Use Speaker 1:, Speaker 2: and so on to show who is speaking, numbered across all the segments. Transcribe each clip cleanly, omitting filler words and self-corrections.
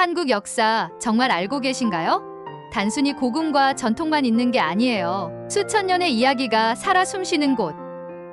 Speaker 1: 한국 역사 정말 알고 계신가요? 단순히 고궁과 전통만 있는 게 아니에요. 수천 년의 이야기가 살아 숨쉬는 곳.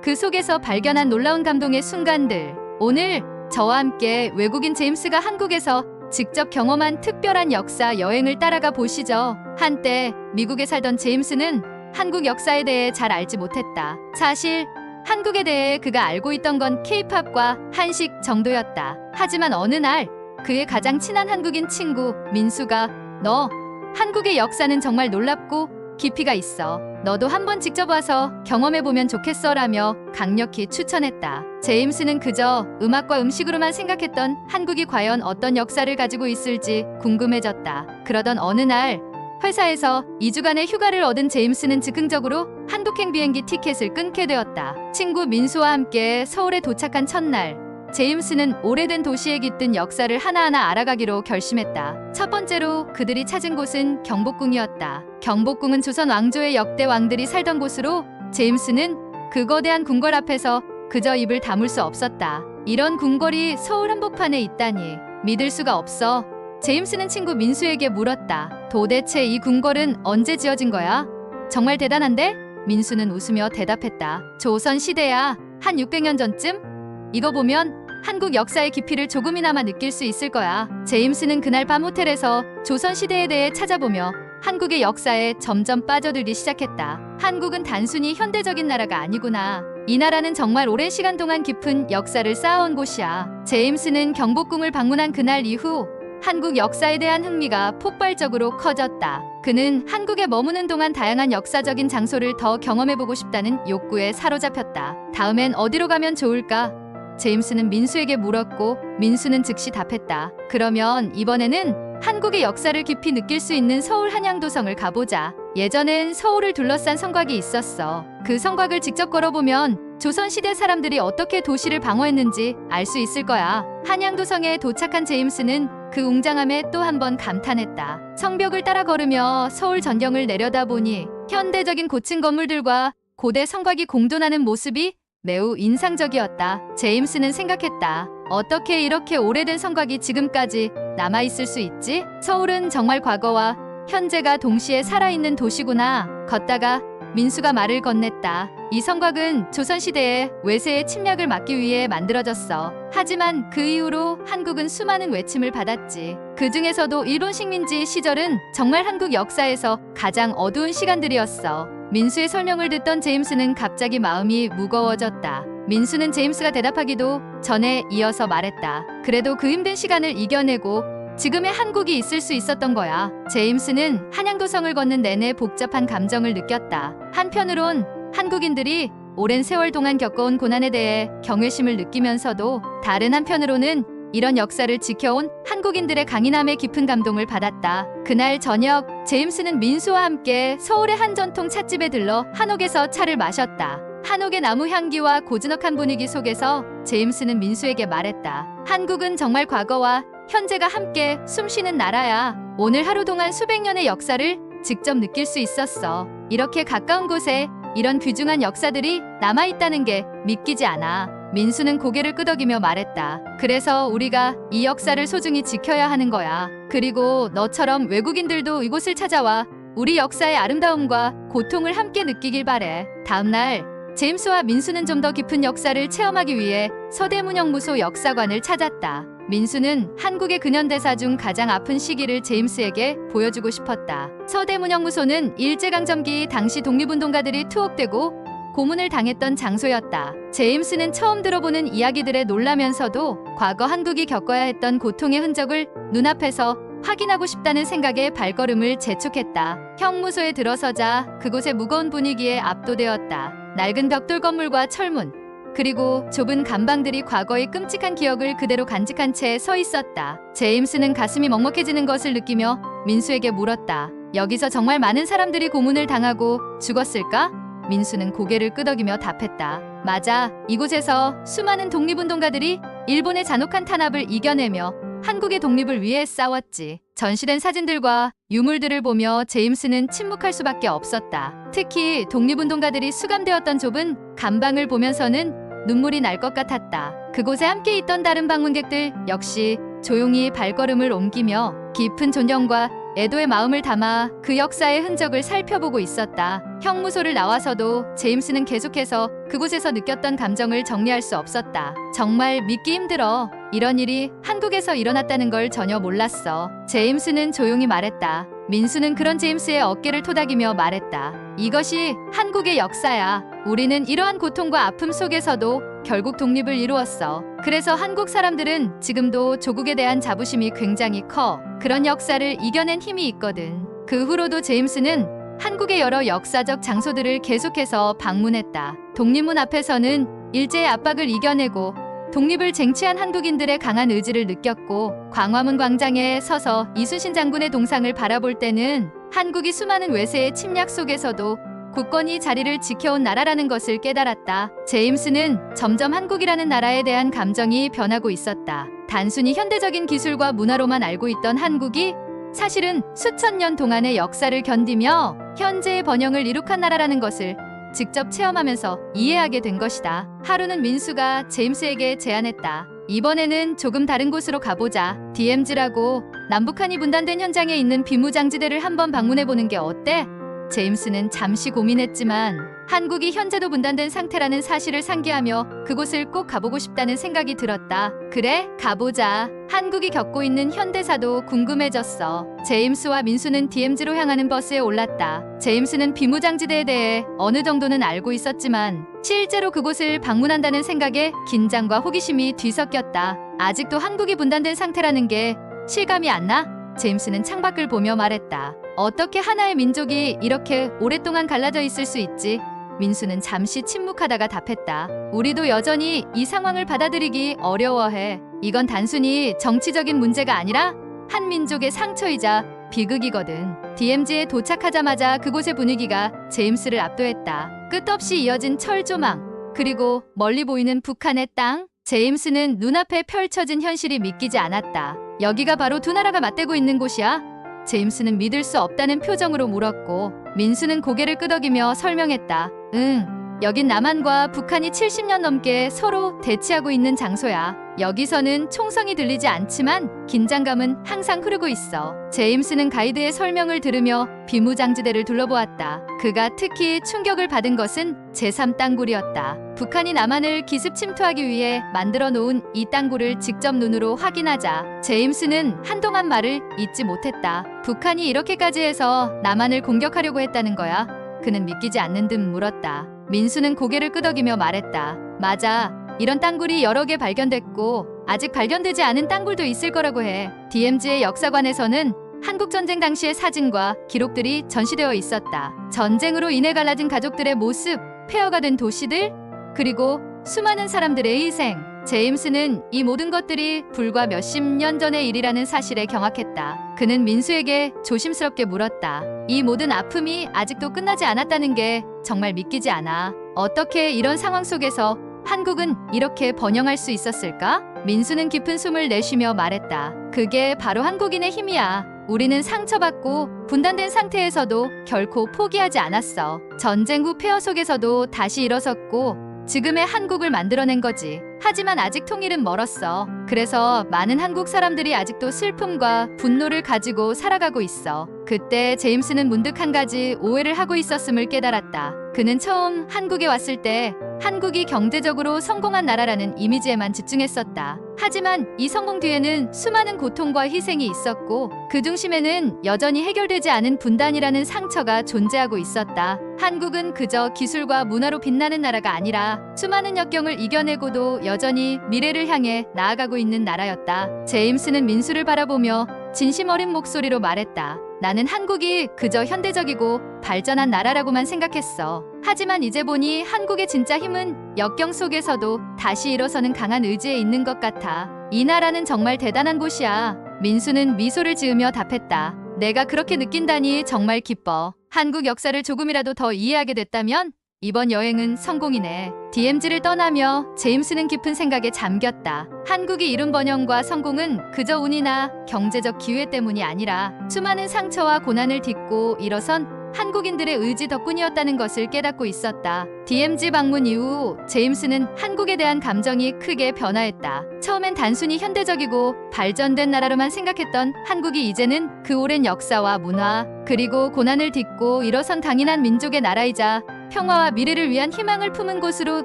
Speaker 1: 그 속에서 발견한 놀라운 감동의 순간들. 오늘 저와 함께 외국인 제임스가 한국에서 직접 경험한 특별한 역사 여행을 따라가 보시죠. 한때 미국에 살던 제임스는 한국 역사에 대해 잘 알지 못했다. 사실 한국에 대해 그가 알고 있던 건 K-팝과 한식 정도였다. 하지만 어느 날 그의 가장 친한 한국인 친구 민수가 "너 한국의 역사는 정말 놀랍고 깊이가 있어. 너도 한번 직접 와서 경험해보면 좋겠어라며 강력히 추천했다. 제임스는 그저 음악과 음식으로만 생각했던 한국이 과연 어떤 역사를 가지고 있을지 궁금해졌다. 그러던 어느 날 회사에서 2주간의 휴가를 얻은 제임스는 즉흥적으로 한국행 비행기 티켓을 끊게 되었다. 친구 민수와 함께 서울에 도착한 첫날, 제임스는 오래된 도시에 깃든 역사를 하나하나 알아가기로 결심했다. 첫 번째로 그들이 찾은 곳은 경복궁이었다. 경복궁은 조선 왕조의 역대 왕들이 살던 곳으로 제임스는 그 거대한 궁궐 앞에서 그저 입을 다물 수 없었다. 이런 궁궐이 서울 한복판에 있다니 믿을 수가 없어. 제임스는 친구 민수에게 물었다. 도대체 이 궁궐은 언제 지어진 거야? 정말 대단한데? 민수는 웃으며 대답했다. 조선 시대야. 한 600년 전쯤? 이거 보면 한국 역사의 깊이를 조금이나마 느낄 수 있을 거야. 제임스는 그날 밤 호텔에서 조선 시대에 대해 찾아보며 한국의 역사에 점점 빠져들기 시작했다. 한국은 단순히 현대적인 나라가 아니구나. 이 나라는 정말 오랜 시간 동안 깊은 역사를 쌓아온 곳이야. 제임스는 경복궁을 방문한 그날 이후 한국 역사에 대한 흥미가 폭발적으로 커졌다. 그는 한국에 머무는 동안 다양한 역사적인 장소를 더 경험해보고 싶다는 욕구에 사로잡혔다. 다음엔 어디로 가면 좋을까? 제임스는 민수에게 물었고 민수는 즉시 답했다. 그러면 이번에는 한국의 역사를 깊이 느낄 수 있는 서울 한양도성을 가보자. 예전엔 서울을 둘러싼 성곽이 있었어. 그 성곽을 직접 걸어보면 조선시대 사람들이 어떻게 도시를 방어했는지 알 수 있을 거야. 한양도성에 도착한 제임스는 그 웅장함에 또 한 번 감탄했다. 성벽을 따라 걸으며 서울 전경을 내려다보니 현대적인 고층 건물들과 고대 성곽이 공존하는 모습이 매우 인상적이었다. 제임스는 생각했다. 어떻게 이렇게 오래된 성곽이 지금까지 남아있을 수 있지? 서울은 정말 과거와 현재가 동시에 살아있는 도시구나. 걷다가 민수가 말을 건넸다. 이 성곽은 조선시대에 외세의 침략을 막기 위해 만들어졌어. 하지만 그 이후로 한국은 수많은 외침을 받았지. 그 중에서도 일본 식민지 시절은 정말 한국 역사에서 가장 어두운 시간들이었어. 민수의 설명을 듣던 제임스는 갑자기 마음이 무거워졌다. 민수는 제임스가 대답하기도 전에 이어서 말했다. 그래도 그 힘든 시간을 이겨내고 지금의 한국이 있을 수 있었던 거야. 제임스는 한양도성을 걷는 내내 복잡한 감정을 느꼈다. 한편으론 한국인들이 오랜 세월 동안 겪어온 고난에 대해 경외심을 느끼면서도 다른 한편으로는 이런 역사를 지켜온 한국인들의 강인함에 깊은 감동을 받았다. 그날 저녁 제임스는 민수와 함께 서울의 한 전통 찻집에 들러 한옥에서 차를 마셨다. 한옥의 나무 향기와 고즈넉한 분위기 속에서 제임스는 민수에게 말했다. 한국은 정말 과거와 현재가 함께 숨쉬는 나라야. 오늘 하루 동안 수백 년의 역사를 직접 느낄 수 있었어. 이렇게 가까운 곳에 이런 귀중한 역사들이 남아있다는 게 믿기지 않아. 민수는 고개를 끄덕이며 말했다. 그래서 우리가 이 역사를 소중히 지켜야 하는 거야. 그리고 너처럼 외국인들도 이곳을 찾아와 우리 역사의 아름다움과 고통을 함께 느끼길 바래. 다음날 제임스와 민수는 좀 더 깊은 역사를 체험하기 위해 서대문형무소 역사관을 찾았다. 민수는 한국의 근현대사 중 가장 아픈 시기를 제임스에게 보여주고 싶었다. 서대문형무소는 일제강점기 당시 독립운동가들이 투옥되고 고문을 당했던 장소였다. 제임스는 처음 들어보는 이야기들에 놀라면서도 과거 한국이 겪어야 했던 고통의 흔적을 눈앞에서 확인하고 싶다는 생각에 발걸음을 재촉했다. 형무소에 들어서자 그곳의 무거운 분위기에 압도되었다. 낡은 벽돌 건물과 철문, 그리고 좁은 감방들이 과거의 끔찍한 기억을 그대로 간직한 채 서 있었다. 제임스는 가슴이 먹먹해지는 것을 느끼며 민수에게 물었다. 여기서 정말 많은 사람들이 고문을 당하고 죽었을까? 민수는 고개를 끄덕이며 답했다. 맞아. 이곳에서 수많은 독립운동가들이 일본의 잔혹한 탄압을 이겨내며 한국의 독립을 위해 싸웠지. 전시된 사진들과 유물들을 보며 제임스는 침묵할 수밖에 없었다. 특히 독립운동가들이 수감되었던 좁은 감방을 보면서는 눈물이 날 것 같았다. 그곳에 함께 있던 다른 방문객들 역시 조용히 발걸음을 옮기며 깊은 존경과 애도의 마음을 담아 그 역사의 흔적을 살펴보고 있었다. 형무소를 나와서도 제임스는 계속해서 그곳에서 느꼈던 감정을 정리할 수 없었다. 정말 믿기 힘들어. 이런 일이 한국에서 일어났다는 걸 전혀 몰랐어. 제임스는 조용히 말했다. 민수는 그런 제임스의 어깨를 토닥이며 말했다. 이것이 한국의 역사야. 우리는 이러한 고통과 아픔 속에서도 결국 독립을 이루었어. 그래서 한국 사람들은 지금도 조국에 대한 자부심이 굉장히 커. 그런 역사를 이겨낸 힘이 있거든. 그 후로도 제임스는 한국의 여러 역사적 장소들을 계속해서 방문했다. 독립문 앞에서는 일제의 압박을 이겨내고 독립을 쟁취한 한국인들의 강한 의지를 느꼈고, 광화문 광장에 서서 이순신 장군의 동상을 바라볼 때는 한국이 수많은 외세의 침략 속에서도 굳건히 자리를 지켜온 나라라는 것을 깨달았다. 제임스는 점점 한국이라는 나라에 대한 감정이 변하고 있었다. 단순히 현대적인 기술과 문화로만 알고 있던 한국이 사실은 수천 년 동안의 역사를 견디며 현재의 번영을 이룩한 나라라는 것을 직접 체험하면서 이해하게 된 것이다. 하루는 민수가 제임스에게 제안했다. 이번에는 조금 다른 곳으로 가보자. DMZ라고 남북한이 분단된 현장에 있는 비무장지대를 한번 방문해보는 게 어때? 제임스는 잠시 고민했지만 한국이 현재도 분단된 상태라는 사실을 상기하며 그곳을 꼭 가보고 싶다는 생각이 들었다. 그래, 가보자. 한국이 겪고 있는 현대사도 궁금해졌어. 제임스와 민수는 DMZ로 향하는 버스에 올랐다. 제임스는 비무장지대에 대해 어느 정도는 알고 있었지만 실제로 그곳을 방문한다는 생각에 긴장과 호기심이 뒤섞였다. 아직도 한국이 분단된 상태라는 게 실감이 안 나? 제임스는 창밖을 보며 말했다. 어떻게 하나의 민족이 이렇게 오랫동안 갈라져 있을 수 있지? 민수는 잠시 침묵하다가 답했다. 우리도 여전히 이 상황을 받아들이기 어려워해. 이건 단순히 정치적인 문제가 아니라 한 민족의 상처이자 비극이거든. DMZ에 도착하자마자 그곳의 분위기가 제임스를 압도했다. 끝없이 이어진 철조망, 그리고 멀리 보이는 북한의 땅. 제임스는 눈앞에 펼쳐진 현실이 믿기지 않았다. 여기가 바로 두 나라가 맞대고 있는 곳이야? 제임스는 믿을 수 없다는 표정으로 물었고, 민수는 고개를 끄덕이며 설명했다. 응, 여긴 남한과 북한이 70년 넘게 서로 대치하고 있는 장소야. 여기서는 총성이 들리지 않지만 긴장감은 항상 흐르고 있어. 제임스는 가이드의 설명을 들으며 비무장지대를 둘러보았다. 그가 특히 충격을 받은 것은 제3땅굴이었다. 북한이 남한을 기습 침투하기 위해 만들어 놓은 이 땅굴을 직접 눈으로 확인하자 제임스는 한동안 말을 잇지 못했다. 북한이 이렇게까지 해서 남한을 공격하려고 했다는 거야? 그는 믿기지 않는 듯 물었다. 민수는 고개를 끄덕이며 말했다. 맞아. 이런 땅굴이 여러 개 발견됐고 아직 발견되지 않은 땅굴도 있을 거라고 해. DMZ의 역사관에서는 한국전쟁 당시의 사진과 기록들이 전시되어 있었다. 전쟁으로 인해 갈라진 가족들의 모습, 폐허가 된 도시들, 그리고 수많은 사람들의 희생. 제임스는 이 모든 것들이 불과 몇십 년 전의 일이라는 사실에 경악했다. 그는 민수에게 조심스럽게 물었다. 이 모든 아픔이 아직도 끝나지 않았다는 게 정말 믿기지 않아. 어떻게 이런 상황 속에서 한국은 이렇게 번영할 수 있었을까? 민수는 깊은 숨을 내쉬며 말했다. 그게 바로 한국인의 힘이야. 우리는 상처받고 분단된 상태에서도 결코 포기하지 않았어. 전쟁 후 폐허 속에서도 다시 일어섰고 지금의 한국을 만들어낸 거지. 하지만 아직 통일은 멀었어. 그래서 많은 한국 사람들이 아직도 슬픔과 분노를 가지고 살아가고 있어. 그때 제임스는 문득 한 가지 오해를 하고 있었음을 깨달았다. 그는 처음 한국에 왔을 때 한국이 경제적으로 성공한 나라라는 이미지에만 집중했었다. 하지만 이 성공 뒤에는 수많은 고통과 희생이 있었고 그 중심에는 여전히 해결되지 않은 분단이라는 상처가 존재하고 있었다. 한국은 그저 기술과 문화로 빛나는 나라가 아니라 수많은 역경을 이겨내고도 여전히 미래를 향해 나아가고 있는 나라였다. 제임스는 민수를 바라보며 진심 어린 목소리로 말했다. 나는 한국이 그저 현대적이고 발전한 나라라고만 생각했어. 하지만 이제 보니 한국의 진짜 힘은 역경 속에서도 다시 일어서는 강한 의지에 있는 것 같아. 이 나라는 정말 대단한 곳이야. 민수는 미소를 지으며 답했다. 내가 그렇게 느낀다니 정말 기뻐. 한국 역사를 조금이라도 더 이해하게 됐다면 이번 여행은 성공이네. DMZ를 떠나며 제임스는 깊은 생각에 잠겼다. 한국이 이룬 번영과 성공은 그저 운이나 경제적 기회 때문이 아니라 수많은 상처와 고난을 딛고 일어선 한국인들의 의지 덕분이었다는 것을 깨닫고 있었다. DMZ 방문 이후 제임스는 한국에 대한 감정이 크게 변화했다. 처음엔 단순히 현대적이고 발전된 나라로만 생각했던 한국이 이제는 그 오랜 역사와 문화, 그리고 고난을 딛고 일어선 강인한 민족의 나라이자 평화와 미래를 위한 희망을 품은 곳으로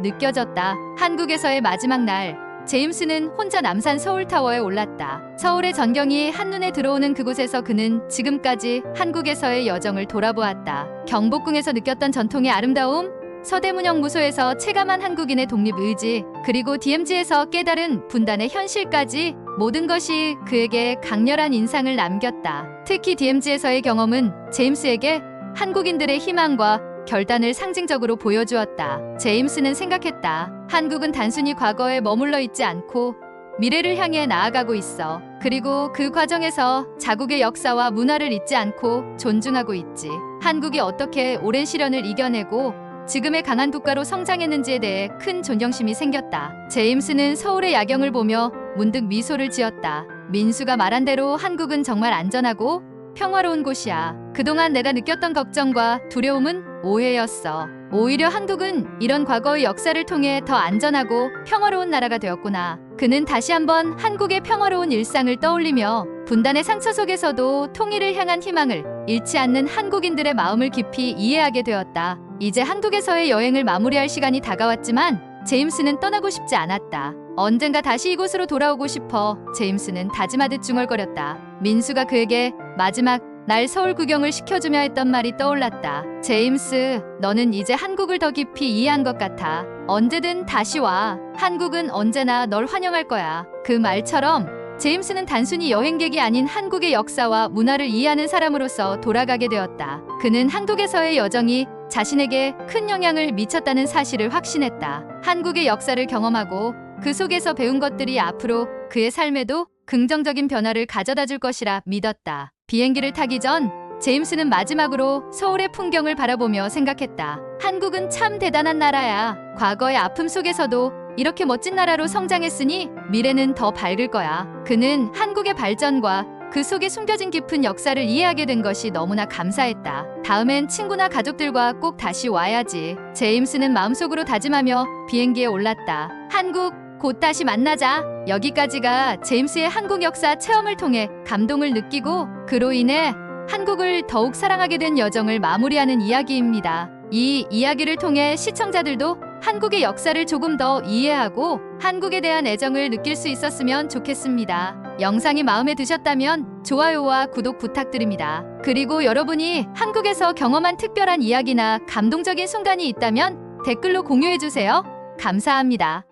Speaker 1: 느껴졌다. 한국에서의 마지막 날, 제임스는 혼자 남산 서울타워에 올랐다. 서울의 전경이 한눈에 들어오는 그곳에서 그는 지금까지 한국에서의 여정을 돌아보았다. 경복궁에서 느꼈던 전통의 아름다움, 서대문형 무소에서 체감한 한국인의 독립의지, 그리고 DMZ에서 깨달은 분단의 현실까지 모든 것이 그에게 강렬한 인상을 남겼다. 특히 DMZ에서의 경험은 제임스에게 한국인들의 희망과 결단을 상징적으로 보여주었다. 제임스는 생각했다. 한국은 단순히 과거에 머물러 있지 않고 미래를 향해 나아가고 있어. 그리고 그 과정에서 자국의 역사와 문화를 잊지 않고 존중하고 있지. 한국이 어떻게 오랜 시련을 이겨내고 지금의 강한 국가로 성장했는지에 대해 큰 존경심이 생겼다. 제임스는 서울의 야경을 보며 문득 미소를 지었다. 민수가 말한 대로 한국은 정말 안전하고 평화로운 곳이야. 그동안 내가 느꼈던 걱정과 두려움은 오해였어. 오히려 한국은 이런 과거의 역사를 통해 더 안전하고 평화로운 나라가 되었구나. 그는 다시 한번 한국의 평화로운 일상을 떠올리며 분단의 상처 속에서도 통일을 향한 희망을 잃지 않는 한국인들의 마음을 깊이 이해하게 되었다. 이제 한국에서의 여행을 마무리할 시간이 다가왔지만 제임스는 떠나고 싶지 않았다. 언젠가 다시 이곳으로 돌아오고 싶어 제임스는 다짐하듯 중얼거렸다. 민수가 그에게 마지막 날 서울 구경을 시켜주며 했던 말이 떠올랐다. 제임스, 너는 이제 한국을 더 깊이 이해한 것 같아. 언제든 다시 와. 한국은 언제나 널 환영할 거야. 그 말처럼 제임스는 단순히 여행객이 아닌 한국의 역사와 문화를 이해하는 사람으로서 돌아가게 되었다. 그는 한국에서의 여정이 자신에게 큰 영향을 미쳤다는 사실을 확신했다. 한국의 역사를 경험하고 그 속에서 배운 것들이 앞으로 그의 삶에도 긍정적인 변화를 가져다 줄 것이라 믿었다. 비행기를 타기 전 제임스는 마지막으로 서울의 풍경을 바라보며 생각했다. 한국은 참 대단한 나라야. 과거의 아픔 속에서도 이렇게 멋진 나라로 성장했으니 미래는 더 밝을 거야. 그는 한국의 발전과 그 속에 숨겨진 깊은 역사를 이해하게 된 것이 너무나 감사했다. 다음엔 친구나 가족들과 꼭 다시 와야지. 제임스는 마음속으로 다짐하며 비행기에 올랐다. 한국, 곧 다시 만나자. 여기까지가 제임스의 한국 역사 체험을 통해 감동을 느끼고 그로 인해 한국을 더욱 사랑하게 된 여정을 마무리하는 이야기입니다. 이 이야기를 통해 시청자들도 한국의 역사를 조금 더 이해하고 한국에 대한 애정을 느낄 수 있었으면 좋겠습니다. 영상이 마음에 드셨다면 좋아요와 구독 부탁드립니다. 그리고 여러분이 한국에서 경험한 특별한 이야기나 감동적인 순간이 있다면 댓글로 공유해주세요. 감사합니다.